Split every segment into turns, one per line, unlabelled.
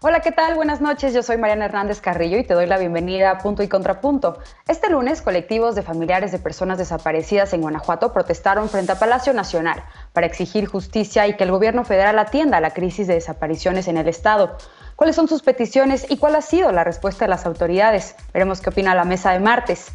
Hola, ¿qué tal? Buenas noches, yo soy Mariana Hernández Carrillo y te doy la bienvenida a Punto y Contrapunto. Este lunes, colectivos de familiares de personas desaparecidas en Guanajuato protestaron frente a Palacio Nacional para exigir justicia y que el gobierno federal atienda la crisis de desapariciones en el estado. ¿Cuáles son sus peticiones y cuál ha sido la respuesta de las autoridades? Veremos qué opina la mesa de martes.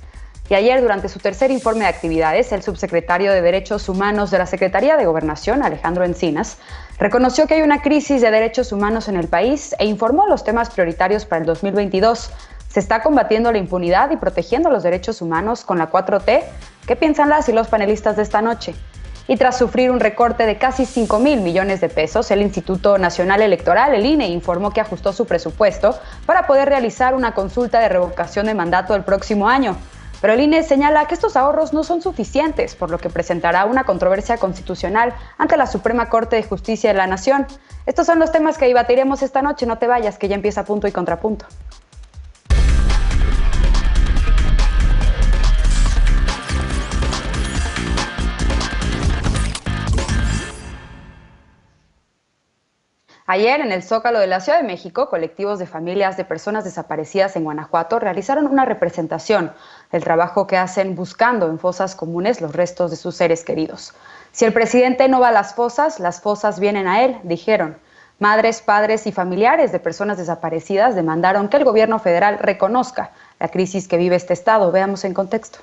Y ayer, durante su tercer informe de actividades, el subsecretario de Derechos Humanos de la Secretaría de Gobernación, Alejandro Encinas, reconoció que hay una crisis de derechos humanos en el país e informó los temas prioritarios para el 2022. ¿Se está combatiendo la impunidad y protegiendo los derechos humanos con la 4T? ¿Qué piensan las y los panelistas de esta noche? Y tras sufrir un recorte de casi 5,000 millones de pesos, el Instituto Nacional Electoral, el INE, informó que ajustó su presupuesto para poder realizar una consulta de revocación de mandato el próximo año. Pero el INE señala que estos ahorros no son suficientes, por lo que presentará una controversia constitucional ante la Suprema Corte de Justicia de la Nación. Estos son los temas que debatiremos esta noche. No te vayas, que ya empieza Punto y Contrapunto. Ayer, en el Zócalo de la Ciudad de México, colectivos de familias de personas desaparecidas en Guanajuato realizaron una representación del trabajo que hacen buscando en fosas comunes los restos de sus seres queridos. Si el presidente no va a las fosas vienen a él, dijeron. Madres, padres y familiares de personas desaparecidas demandaron que el gobierno federal reconozca la crisis que vive este estado. Veamos en contexto.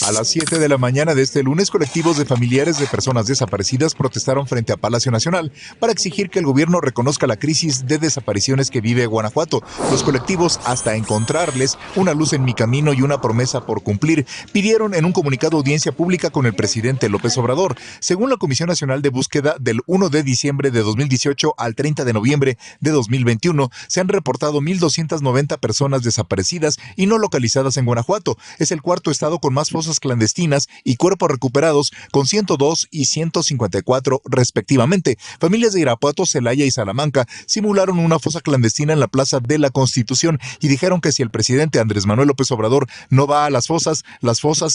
A las 7 de la mañana de este lunes, colectivos de familiares de personas desaparecidas protestaron frente a Palacio Nacional para exigir que el gobierno reconozca la crisis de desapariciones que vive Guanajuato. Los colectivos, hasta encontrarles una luz en mi camino y una promesa por cumplir, pidieron en un comunicado audiencia pública con el presidente López Obrador. Según la Comisión Nacional de Búsqueda, del 1 de diciembre de 2018 al 30 de noviembre de 2021, se han reportado 1,290 personas desaparecidas y no localizadas en Guanajuato. Es el cuarto estado con más fosas clandestinas y cuerpos recuperados, con 102 y 154 respectivamente. Familias de Irapuato, Celaya y Salamanca simularon una fosa clandestina en la Plaza de la Constitución y dijeron que si el presidente Andrés Manuel López Obrador no va a las fosas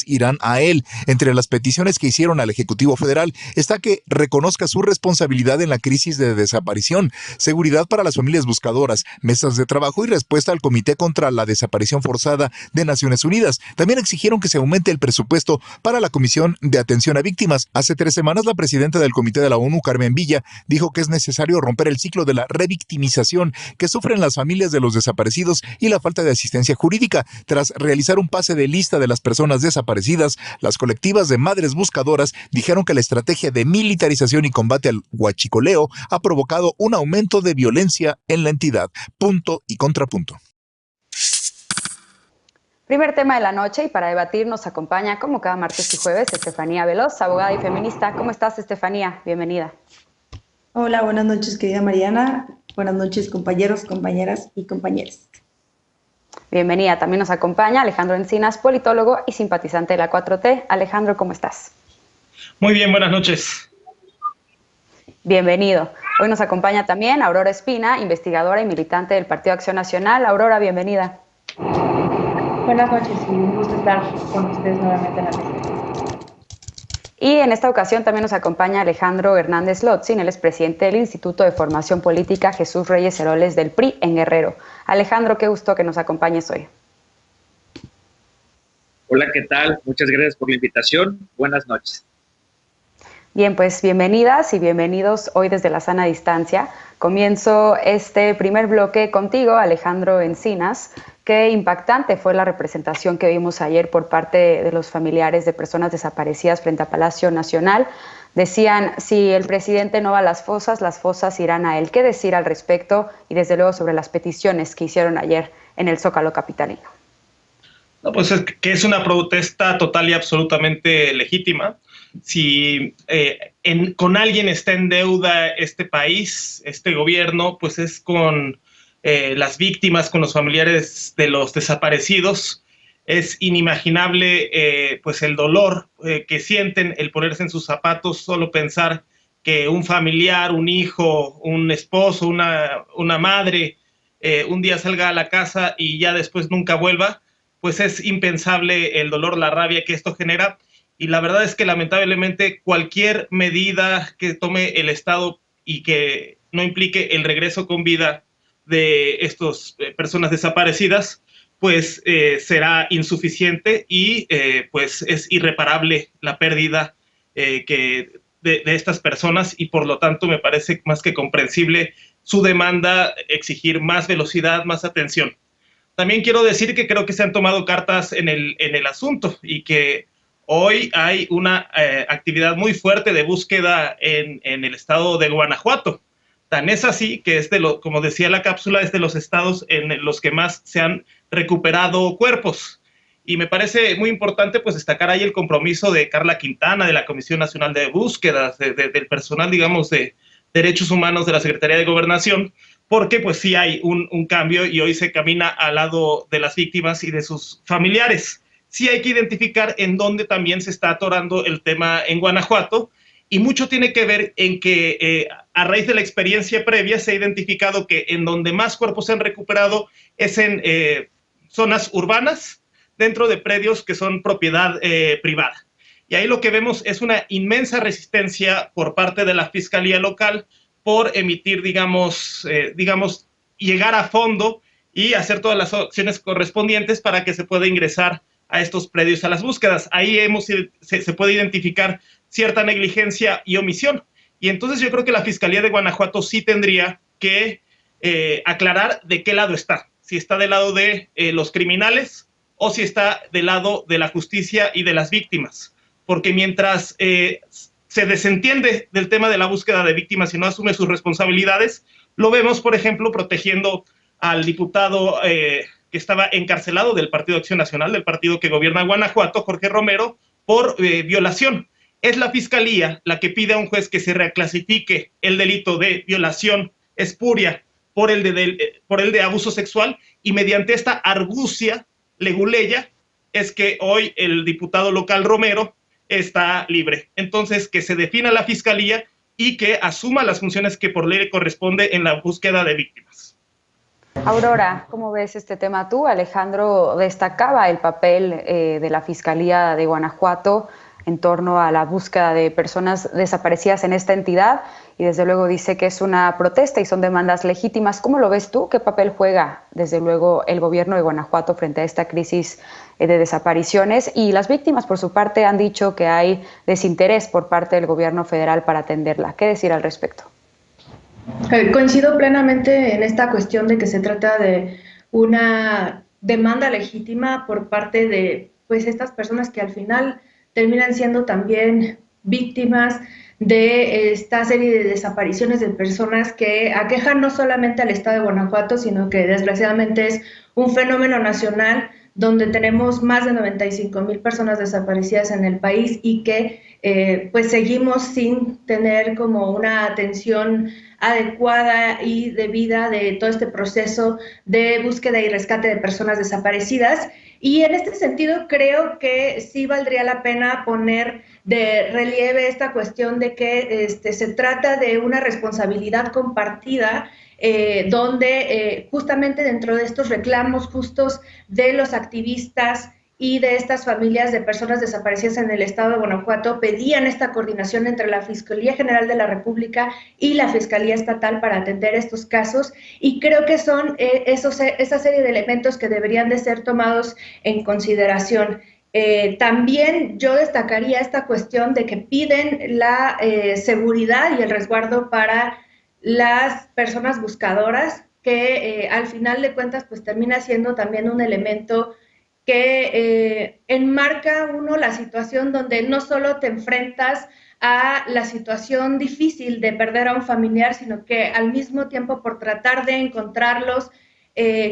irán a él. Entre las peticiones que hicieron al Ejecutivo Federal está que reconozca su responsabilidad en la crisis de desaparición, seguridad para las familias buscadoras, mesas de trabajo y respuesta al Comité contra la Desaparición Forzada de Naciones Unidas. También exigieron que se aumente el presupuesto para la Comisión de Atención a Víctimas. Hace 3 semanas, la presidenta del Comité de la ONU, Carmen Villa, dijo que es necesario romper el ciclo de la revictimización que sufren las familias de los desaparecidos y la falta de asistencia jurídica. Tras realizar un pase de lista de las personas desaparecidas, las colectivas de madres buscadoras dijeron que la estrategia de militarización y combate al huachicoleo ha provocado un aumento de violencia en la entidad. Punto y contrapunto.
Primer tema de la noche, y para debatir nos acompaña, como cada martes y jueves, Estefanía Veloz, abogada y feminista. ¿Cómo estás, Estefanía? Bienvenida.
Hola, buenas noches, querida Mariana. Buenas noches, compañeros, compañeras y compañeros.
Bienvenida. También nos acompaña Alejandro Encinas, politólogo y simpatizante de la 4T. Alejandro, ¿cómo estás?
Muy bien, buenas noches.
Bienvenido. Hoy nos acompaña también Aurora Espina, investigadora y militante del Partido Acción Nacional. Aurora, bienvenida.
Buenas noches y un gusto estar con ustedes nuevamente en la mesa.
Y en esta ocasión también nos acompaña Alejandro Hernández Lotzin, él es presidente del Instituto de Formación Política Jesús Reyes Heroles del PRI en Guerrero. Alejandro, qué gusto que nos acompañes hoy.
Hola, ¿qué tal? Muchas gracias por la invitación. Buenas noches.
Bien, pues bienvenidas y bienvenidos hoy desde la sana distancia. Comienzo este primer bloque contigo, Alejandro Encinas. Qué impactante fue la representación que vimos ayer por parte de los familiares de personas desaparecidas frente a Palacio Nacional. Decían, si el presidente no va a las fosas irán a él. ¿Qué decir al respecto? Y desde luego sobre las peticiones que hicieron ayer en el Zócalo capitalino.
No, pues es que es una protesta total y absolutamente legítima. Si con alguien está en deuda este país, este gobierno, pues es con las víctimas, con los familiares de los desaparecidos. Es inimaginable pues el dolor que sienten, el ponerse en sus zapatos, solo pensar que un familiar, un hijo, un esposo, una madre, un día salga a la casa y ya después nunca vuelva, pues es impensable el dolor, la rabia que esto genera. Y la verdad es que lamentablemente cualquier medida que tome el Estado y que no implique el regreso con vida de estas personas desaparecidas, pues será insuficiente y pues es irreparable la pérdida de estas personas, y por lo tanto me parece más que comprensible su demanda, exigir más velocidad, más atención. También quiero decir que creo que se han tomado cartas en el asunto y que hoy hay una actividad muy fuerte de búsqueda en el estado de Guanajuato. Tan es así que como decía la cápsula, es de los estados en los que más se han recuperado cuerpos. Y me parece muy importante pues destacar ahí el compromiso de Carla Quintana, de la Comisión Nacional de Búsquedas, del personal, digamos, de Derechos Humanos de la Secretaría de Gobernación, porque pues sí hay un cambio y hoy se camina al lado de las víctimas y de sus familiares. Sí hay que identificar en dónde también se está atorando el tema en Guanajuato, y mucho tiene que ver en que a raíz de la experiencia previa se ha identificado que en donde más cuerpos se han recuperado es en zonas urbanas, dentro de predios que son propiedad privada. Y ahí lo que vemos es una inmensa resistencia por parte de la Fiscalía Local por emitir, digamos, llegar a fondo y hacer todas las acciones correspondientes para que se pueda ingresar a estos predios a las búsquedas. Ahí se puede identificar cierta negligencia y omisión. Y entonces yo creo que la Fiscalía de Guanajuato sí tendría que aclarar de qué lado está. Si está del lado de los criminales o si está del lado de la justicia y de las víctimas. Porque mientras se desentiende del tema de la búsqueda de víctimas y no asume sus responsabilidades, lo vemos, por ejemplo, protegiendo al diputado que estaba encarcelado del Partido Acción Nacional, del partido que gobierna Guanajuato, Jorge Romero, por violación. Es la Fiscalía la que pide a un juez que se reclasifique el delito de violación espuria por el de abuso sexual, y mediante esta argucia leguleya es que hoy el diputado local Romero está libre. Entonces, que se defina la Fiscalía y que asuma las funciones que por ley le corresponde en la búsqueda de víctimas.
Aurora, ¿cómo ves este tema tú? Alejandro destacaba el papel de la Fiscalía de Guanajuato en torno a la búsqueda de personas desaparecidas en esta entidad, y desde luego dice que es una protesta y son demandas legítimas. ¿Cómo lo ves tú? ¿Qué papel juega desde luego el gobierno de Guanajuato frente a esta crisis de desapariciones? Y las víctimas, por su parte, han dicho que hay desinterés por parte del gobierno federal para atenderla. ¿Qué decir al respecto?
Coincido plenamente en esta cuestión de que se trata de una demanda legítima por parte de pues estas personas que al final terminan siendo también víctimas de esta serie de desapariciones de personas que aquejan no solamente al estado de Guanajuato, sino que desgraciadamente es un fenómeno nacional donde tenemos más de 95,000 personas desaparecidas en el país y que pues seguimos sin tener como una atención adecuada y debida de todo este proceso de búsqueda y rescate de personas desaparecidas. Y en este sentido creo que sí valdría la pena poner de relieve esta cuestión de que se trata de una responsabilidad compartida, donde justamente dentro de estos reclamos justos de los activistas y de estas familias de personas desaparecidas en el estado de Guanajuato pedían esta coordinación entre la Fiscalía General de la República y la Fiscalía Estatal para atender estos casos, y creo que son esa serie de elementos que deberían de ser tomados en consideración. También yo destacaría esta cuestión de que piden la seguridad y el resguardo para las personas buscadoras, que al final de cuentas pues termina siendo también un elemento que enmarca la situación donde no solo te enfrentas a la situación difícil de perder a un familiar, sino que al mismo tiempo por tratar de encontrarlos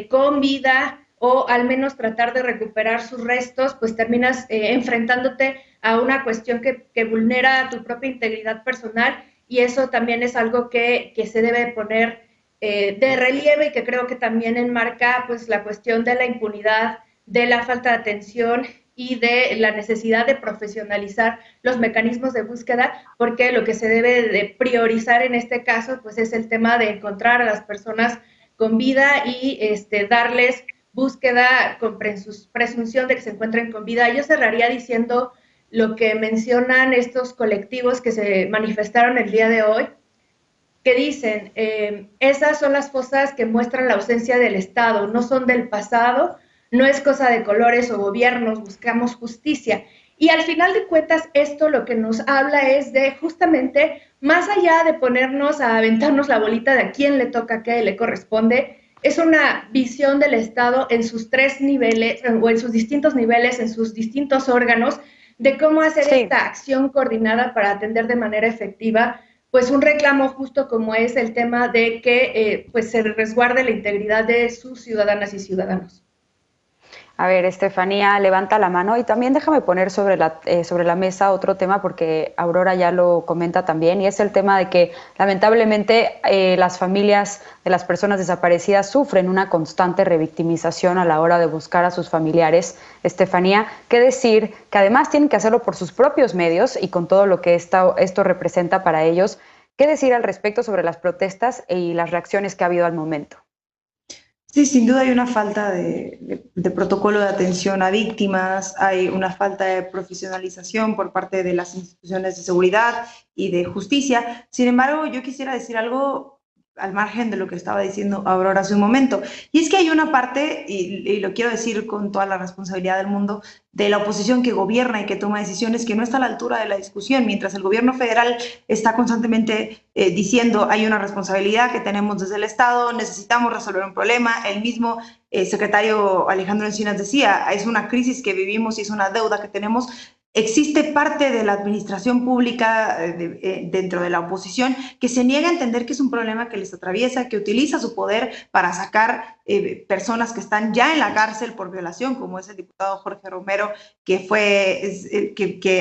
con vida o al menos tratar de recuperar sus restos, pues terminas enfrentándote a una cuestión que vulnera tu propia integridad personal, y eso también es algo que se debe poner de relieve, y que creo que también enmarca pues la cuestión de la impunidad, de la falta de atención y de la necesidad de profesionalizar los mecanismos de búsqueda, porque lo que se debe de priorizar en este caso pues es el tema de encontrar a las personas con vida y darles búsqueda con presunción de que se encuentren con vida. Yo cerraría diciendo lo que mencionan estos colectivos que se manifestaron el día de hoy, que dicen, esas son las cosas que muestran la ausencia del Estado, no son del pasado, no es cosa de colores o gobiernos, buscamos justicia. Y al final de cuentas, esto lo que nos habla es de justamente, más allá de ponernos a aventarnos la bolita de a quién le toca, a qué le corresponde, es una visión del Estado en sus 3 niveles, o en sus distintos niveles, en sus distintos órganos, de cómo hacer esta acción coordinada para atender de manera efectiva pues un reclamo justo como es el tema de que pues se resguarde la integridad de sus ciudadanas y ciudadanos.
A ver, Estefanía levanta la mano y también déjame poner sobre la mesa otro tema porque Aurora ya lo comenta también y es el tema de que lamentablemente las familias de las personas desaparecidas sufren una constante revictimización a la hora de buscar a sus familiares. Estefanía, ¿qué decir? Que además tienen que hacerlo por sus propios medios y con todo lo que esto representa para ellos. ¿Qué decir al respecto sobre las protestas y las reacciones que ha habido al momento?
Sí, sin duda hay una falta de protocolo de atención a víctimas, hay una falta de profesionalización por parte de las instituciones de seguridad y de justicia. Sin embargo, yo quisiera decir algo al margen de lo que estaba diciendo Aurora hace un momento, y es que hay una parte, y lo quiero decir con toda la responsabilidad del mundo, de la oposición que gobierna y que toma decisiones que no está a la altura de la discusión, mientras el gobierno federal está constantemente diciendo hay una responsabilidad que tenemos desde el Estado, necesitamos resolver un problema. El mismo secretario Alejandro Encinas decía, es una crisis que vivimos y es una deuda que tenemos. Existe parte de la administración pública dentro de la oposición que se niega a entender que es un problema que les atraviesa, que utiliza su poder para sacar personas que están ya en la cárcel por violación, como es el diputado Jorge Romero, que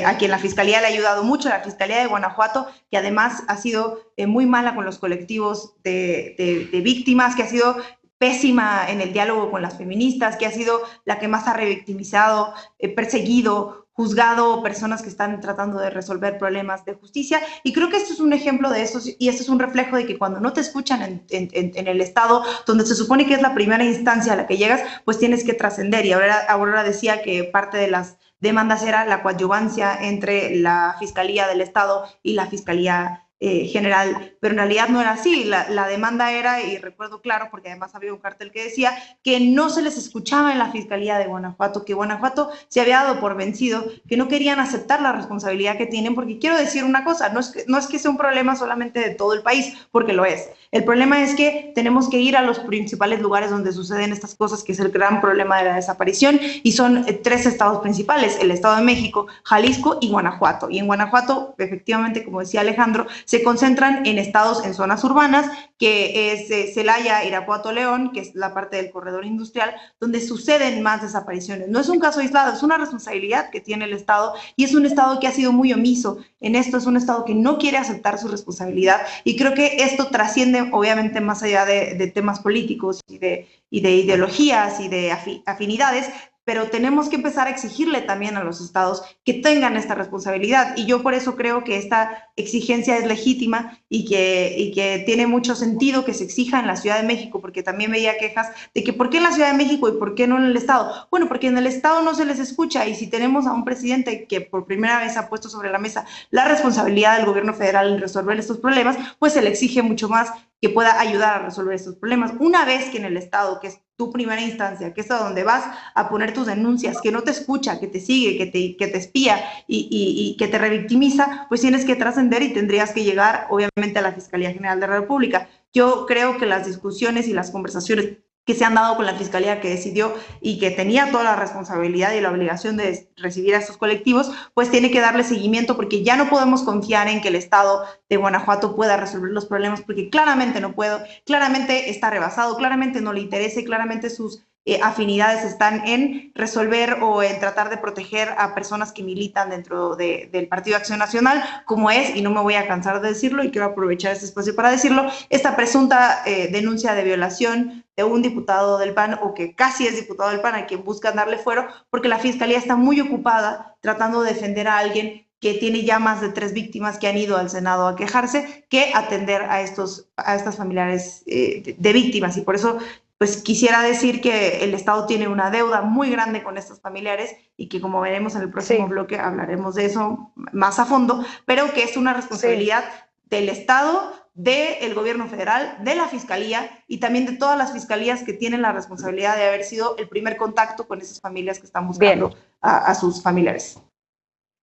a quien la Fiscalía le ha ayudado mucho, la Fiscalía de Guanajuato, que además ha sido muy mala con los colectivos de víctimas, que ha sido pésima en el diálogo con las feministas, que ha sido la que más ha revictimizado, perseguido, juzgado personas que están tratando de resolver problemas de justicia, y creo que esto es un ejemplo de eso, y esto es un reflejo de que cuando no te escuchan en el Estado, donde se supone que es la primera instancia a la que llegas, pues tienes que trascender. Y Aurora decía que parte de las demandas era la coadyuvancia entre la Fiscalía del Estado y la Fiscalía general, pero en realidad no era así. La demanda era, y recuerdo claro, porque además había un cartel que decía que no se les escuchaba en la Fiscalía de Guanajuato, que Guanajuato se había dado por vencido, que no querían aceptar la responsabilidad que tienen, porque quiero decir una cosa, no es que sea un problema solamente de todo el país, porque lo es. El problema es que tenemos que ir a los principales lugares donde suceden estas cosas, que es el gran problema de la desaparición, y son 3 estados principales, el Estado de México, Jalisco y Guanajuato. Y en Guanajuato, efectivamente, como decía Alejandro, se concentran en estados, en zonas urbanas, que es Celaya, Irapuato, León, que es la parte del corredor industrial, donde suceden más desapariciones. No es un caso aislado, es una responsabilidad que tiene el Estado, y es un Estado que ha sido muy omiso en esto, es un Estado que no quiere aceptar su responsabilidad, y creo que esto trasciende, obviamente, más allá de temas políticos y de ideologías y de afinidades, pero tenemos que empezar a exigirle también a los estados que tengan esta responsabilidad, y yo por eso creo que esta exigencia es legítima y que tiene mucho sentido que se exija en la Ciudad de México, porque también veía quejas de que ¿por qué en la Ciudad de México y por qué no en el Estado? Bueno, porque en el Estado no se les escucha, y si tenemos a un presidente que por primera vez ha puesto sobre la mesa la responsabilidad del gobierno federal en resolver estos problemas, pues se le exige mucho más que pueda ayudar a resolver estos problemas. Una vez que en el Estado, que es tu primera instancia, que es a donde vas a poner tus denuncias, que no te escucha, que te sigue, que te espía y que te revictimiza, pues tienes que trascender y tendrías que llegar, obviamente, a la Fiscalía General de la República. Yo creo que las discusiones y las conversaciones que se han dado con la Fiscalía, que decidió y que tenía toda la responsabilidad y la obligación de recibir a estos colectivos, pues tiene que darle seguimiento, porque ya no podemos confiar en que el Estado de Guanajuato pueda resolver los problemas, porque claramente no puedo, claramente está rebasado, claramente no le interesa, y claramente sus afinidades están en resolver o en tratar de proteger a personas que militan dentro del Partido Acción Nacional, como es, y no me voy a cansar de decirlo, y quiero aprovechar este espacio para decirlo, esta presunta denuncia de violación de un diputado del PAN, o que casi es diputado del PAN, a quien buscan darle fuero, porque la Fiscalía está muy ocupada tratando de defender a alguien que tiene ya más de 3 víctimas que han ido al Senado a quejarse, que atender a estas familiares de víctimas. Y por eso pues quisiera decir que el Estado tiene una deuda muy grande con estos familiares, y que, como veremos en el próximo bloque, hablaremos de eso más a fondo, pero que es una responsabilidad del Estado, del gobierno federal, de la fiscalía y también de todas las fiscalías que tienen la responsabilidad de haber sido el primer contacto con esas familias que están buscando a sus familiares.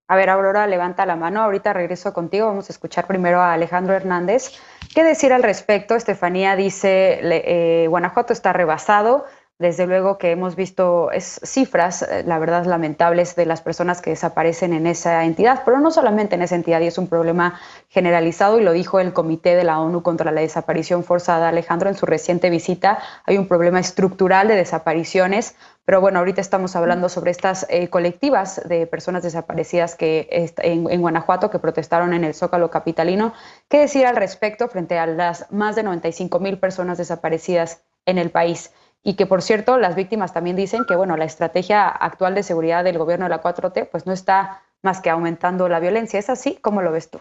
A ver, Aurora, levanta la mano. Ahorita regreso contigo. Vamos a escuchar primero a Alejandro Hernández. ¿Qué decir al respecto? Estefanía dice, Guanajuato está rebasado. Desde luego que hemos visto cifras, la verdad, lamentables de las personas que desaparecen en esa entidad, pero no solamente en esa entidad, y es un problema generalizado, y lo dijo el Comité de la ONU contra la Desaparición Forzada, Alejandro, en su reciente visita. Hay un problema estructural de desapariciones, pero bueno, ahorita estamos hablando sobre estas colectivas de personas desaparecidas que en Guanajuato que protestaron en el Zócalo capitalino. ¿Qué decir al respecto frente a las más de 95,000 personas desaparecidas en el país? Y que, por cierto, las víctimas también dicen que, bueno, la estrategia actual de seguridad del gobierno de la 4T, pues no está más que aumentando la violencia. ¿Es así? ¿Cómo lo ves tú?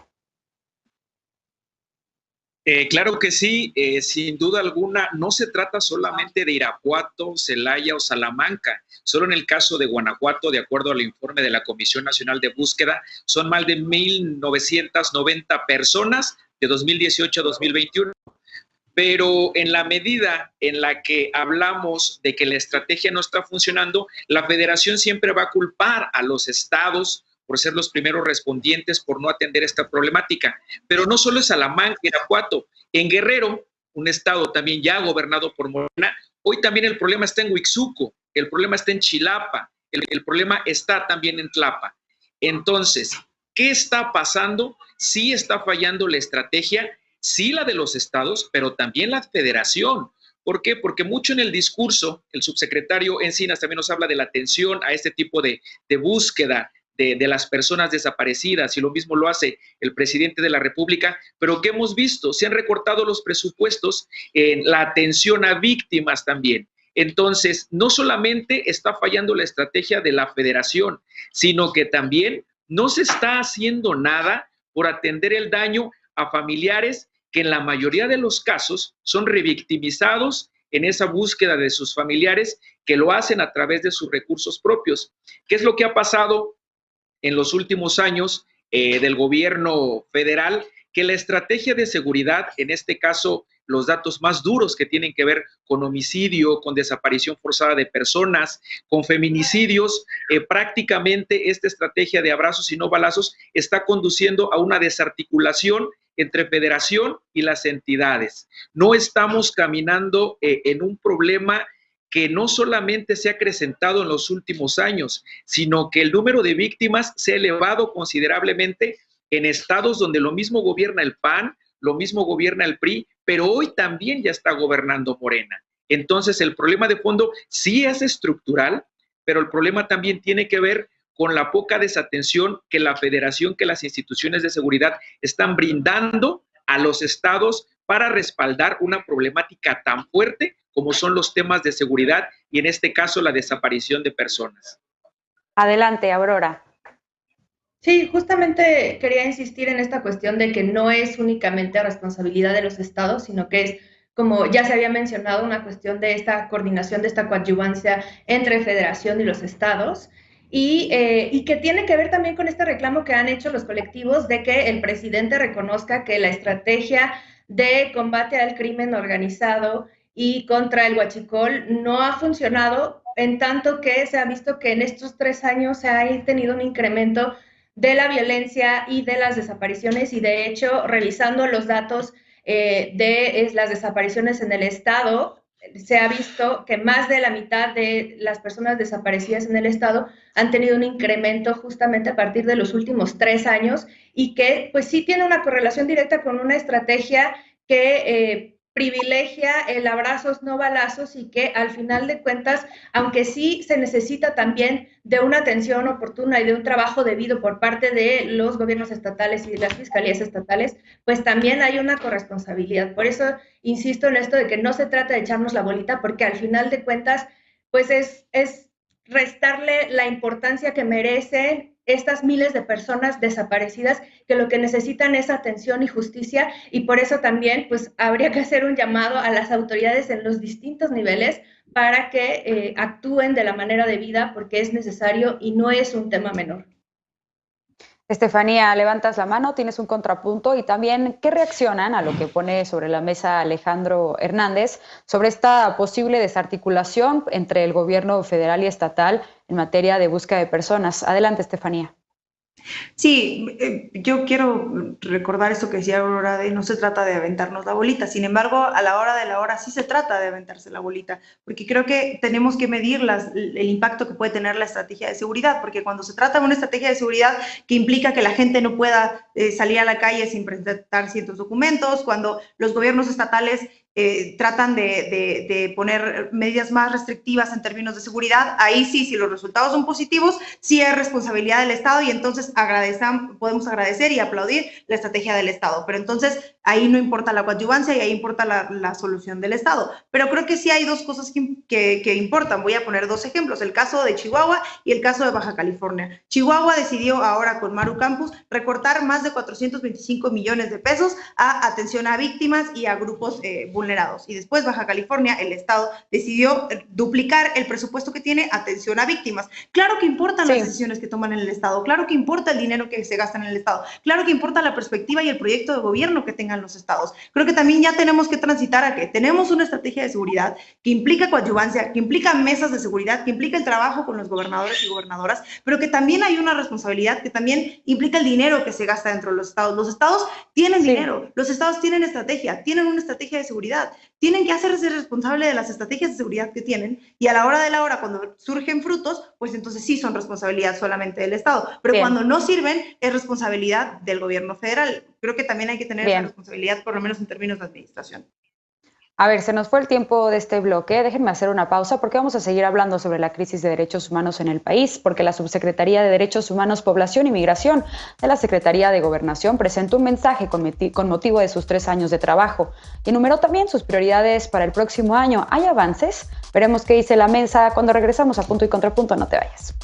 Claro que sí, sin duda alguna, no se trata solamente de Irapuato, Celaya o Salamanca. Solo en el caso de Guanajuato, de acuerdo al informe de la Comisión Nacional de Búsqueda, son más de 1,990 personas de 2018 a 2021. Pero en la medida en la que hablamos de que la estrategia no está funcionando, la federación siempre va a culpar a los estados por ser los primeros respondientes por no atender esta problemática. Pero no solo es Salamanca, Irapuato. En Guerrero, un estado también ya gobernado por Morena, hoy también el problema está en Huixuco, el problema está en Chilapa, el problema está también en Tlapa. Entonces, ¿qué está pasando? Sí está fallando la estrategia, sí la de los estados, pero también la federación. ¿Por qué? Porque mucho en el discurso, el subsecretario Encinas también nos habla de la atención a este tipo de búsqueda de las personas desaparecidas, y lo mismo lo hace el presidente de la República, pero ¿qué hemos visto? Se han recortado los presupuestos en la atención a víctimas también. Entonces, no solamente está fallando la estrategia de la federación, sino que también no se está haciendo nada por atender el daño a familiares que en la mayoría de los casos son revictimizados en esa búsqueda de sus familiares, que lo hacen a través de sus recursos propios. ¿Qué es lo que ha pasado en los últimos años del gobierno federal? Que la estrategia de seguridad, en este caso los datos más duros que tienen que ver con homicidio, con desaparición forzada de personas, con feminicidios, prácticamente esta estrategia de abrazos y no balazos está conduciendo a una desarticulación entre federación y las entidades. No estamos caminando en un problema que no solamente se ha acrecentado en los últimos años, sino que el número de víctimas se ha elevado considerablemente en estados donde lo mismo gobierna el PAN, lo mismo gobierna el PRI, pero hoy también ya está gobernando Morena. Entonces, el problema de fondo sí es estructural, pero el problema también tiene que ver con la poca desatención que la federación, que las instituciones de seguridad están brindando a los estados para respaldar una problemática tan fuerte como son los temas de seguridad y en este caso la desaparición de personas.
Adelante, Aurora.
Sí, justamente quería insistir en esta cuestión de que no es únicamente responsabilidad de los estados, sino que es, como ya se había mencionado, una cuestión de esta coordinación, de esta coadyuvancia entre federación y los estados, y que tiene que ver también con este reclamo que han hecho los colectivos de que el presidente reconozca que la estrategia de combate al crimen organizado y contra el huachicol no ha funcionado, en tanto que se ha visto que en estos 3 años se ha tenido un incremento de la violencia y de las desapariciones, y de hecho, revisando los datos de las desapariciones en el estado, se ha visto que más de la mitad de las personas desaparecidas en el estado han tenido un incremento justamente a partir de los últimos 3 años, y que pues sí tiene una correlación directa con una estrategia que privilegia el abrazos no balazos, y que al final de cuentas, aunque sí se necesita también de una atención oportuna y de un trabajo debido por parte de los gobiernos estatales y de las fiscalías estatales, pues también hay una corresponsabilidad. Por eso insisto en esto de que no se trata de echarnos la bolita, porque al final de cuentas, pues es restarle la importancia que merecen estas miles de personas desaparecidas, que lo que necesitan es atención y justicia, y por eso también pues habría que hacer un llamado a las autoridades en los distintos niveles para que actúen de la manera debida, porque es necesario y no es un tema menor.
Estefanía, levantas la mano, tienes un contrapunto y también, ¿qué reaccionan a lo que pone sobre la mesa Alejandro Hernández sobre esta posible desarticulación entre el gobierno federal y estatal en materia de búsqueda de personas? Adelante, Estefanía.
Sí, yo quiero recordar esto que decía Aurora, de no se trata de aventarnos la bolita. Sin embargo, a la hora de la hora sí se trata de aventarse la bolita, porque creo que tenemos que medir el impacto que puede tener la estrategia de seguridad, porque cuando se trata de una estrategia de seguridad que implica que la gente no pueda salir a la calle sin presentar ciertos documentos, cuando los gobiernos estatales tratan de poner medidas más restrictivas en términos de seguridad, ahí sí, si los resultados son positivos, sí es responsabilidad del Estado y entonces podemos agradecer y aplaudir la estrategia del Estado. Pero entonces ahí no importa la coadyuvancia y ahí importa la solución del Estado. Pero creo que sí hay dos cosas que importan. Voy a poner dos ejemplos, el caso de Chihuahua y el caso de Baja California. Chihuahua decidió ahora con Maru Campus recortar más de 425 millones de pesos a atención a víctimas y a grupos vulnerados. Y después Baja California, el Estado, decidió duplicar el presupuesto que tiene atención a víctimas. Claro que importan las decisiones que toman en el Estado, claro que importa el dinero que se gasta en el Estado, claro que importa la perspectiva y el proyecto de gobierno que tengan los estados. Creo que también ya tenemos que transitar a que tenemos una estrategia de seguridad que implica coadyuvancia, que implica mesas de seguridad, que implica el trabajo con los gobernadores y gobernadoras, pero que también hay una responsabilidad que también implica el dinero que se gasta dentro de los estados. Los estados tienen dinero, los estados tienen estrategia, tienen una estrategia de seguridad, tienen que hacerse responsable de las estrategias de seguridad que tienen y a la hora de la hora, cuando surgen frutos, pues entonces sí son responsabilidad solamente del Estado, pero cuando no sirven es responsabilidad del gobierno federal. Creo que también hay que tener esa responsabilidad, por lo menos en términos de administración.
A ver, se nos fue el tiempo de este bloque. Déjenme hacer una pausa porque vamos a seguir hablando sobre la crisis de derechos humanos en el país, porque la Subsecretaría de Derechos Humanos, Población y Migración de la Secretaría de Gobernación presentó un mensaje con motivo de sus 3 años de trabajo y enumeró también sus prioridades para el próximo año. ¿Hay avances? Veremos qué dice la mesa cuando regresamos a Punto y Contrapunto. No te vayas.